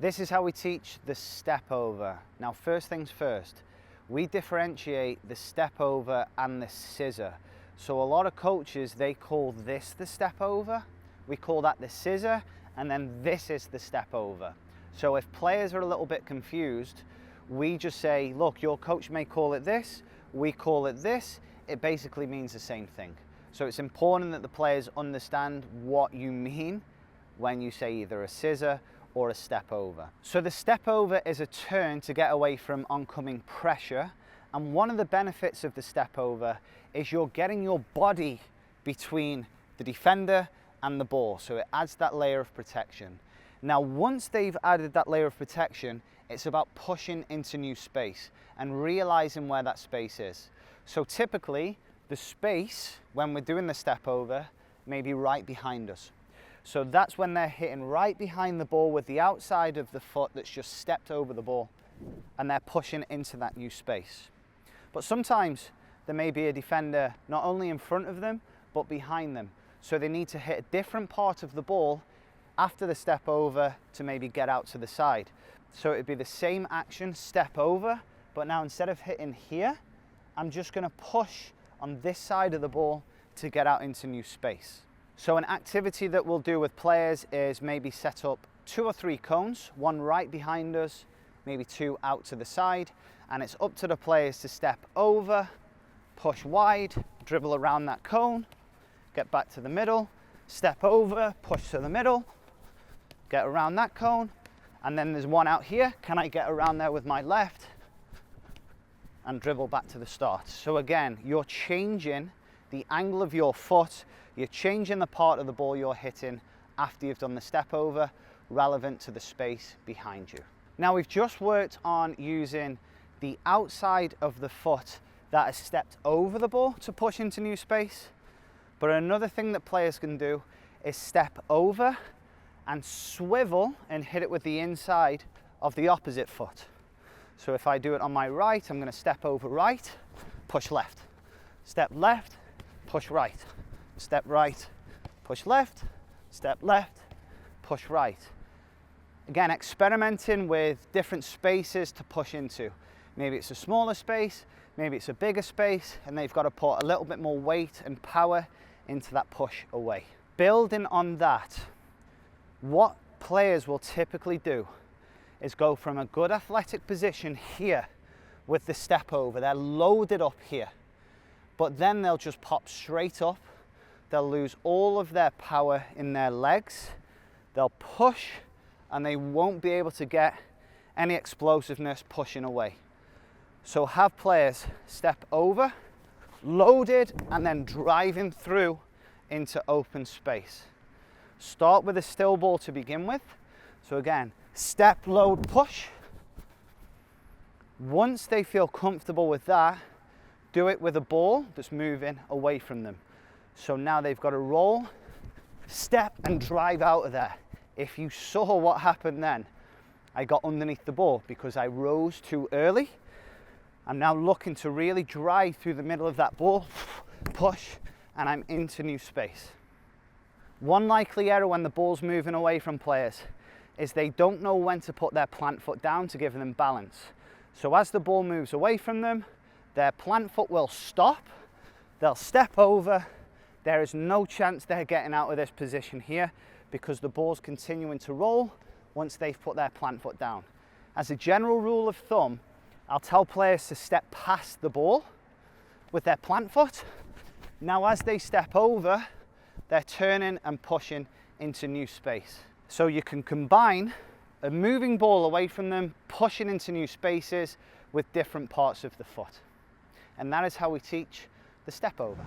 This is how we teach the step over. Now, first things first, we differentiate the step over and the scissor. So a lot of coaches, they call this the step over. We call that the scissor, and then this is the step over. So if players are a little bit confused, we just say, look, your coach may call it this, we call it this. It basically means the same thing. So it's important that the players understand what you mean when you say either a scissor or a step over. So the step over is a turn to get away from oncoming pressure. And one of the benefits of the step over is you're getting your body between the defender and the ball. So it adds that layer of protection. Now, once they've added that layer of protection, it's about pushing into new space and realizing where that space is. So typically the space when we're doing the step over may be right behind us. So that's when they're hitting right behind the ball with the outside of the foot that's just stepped over the ball, and they're pushing into that new space. But sometimes there may be a defender not only in front of them, but behind them. So they need to hit a different part of the ball after the step over to maybe get out to the side. So it'd be the same action, step over, but now instead of hitting here, I'm just gonna push on this side of the ball to get out into new space. So an activity that we'll do with players is maybe set up 2 or 3 cones, one right behind us, maybe 2 out to the side, and it's up to the players to step over, push wide, dribble around that cone, get back to the middle, step over, push to the middle, get around that cone, and then there's one out here. Can I get around there with my left and dribble back to the start? So again, you're changing the angle of your foot, you're changing the part of the ball you're hitting after you've done the step over, relevant to the space behind you. Now we've just worked on using the outside of the foot that has stepped over the ball to push into new space. But another thing that players can do is step over and swivel and hit it with the inside of the opposite foot. So if I do it on my right, I'm going to step over right, push left, step left, push right, step right, push left, step left, push right. Again, experimenting with different spaces to push into. Maybe it's a smaller space, maybe it's a bigger space, and they've got to put a little bit more weight and power into that push away. Building on that, what players will typically do is go from a good athletic position here with the step over. They're loaded up here, but then they'll just pop straight up. They'll lose all of their power in their legs. They'll push and they won't be able to get any explosiveness pushing away. So have players step over, loaded, and then driving through into open space. Start with a still ball to begin with. So again, step, load, push. Once they feel comfortable with that, do it with a ball that's moving away from them. So now they've got to roll, step, and drive out of there. If you saw what happened then, I got underneath the ball because I rose too early. I'm now looking to really drive through the middle of that ball, push, and I'm into new space. One likely error when the ball's moving away from players is they don't know when to put their plant foot down to give them balance. So as the ball moves away from them, their plant foot will stop, they'll step over. There is no chance they're getting out of this position here because the ball's continuing to roll once they've put their plant foot down. As a general rule of thumb, I'll tell players to step past the ball with their plant foot. Now as they step over, they're turning and pushing into new space. So you can combine a moving ball away from them, pushing into new spaces with different parts of the foot. And that is how we teach the step over.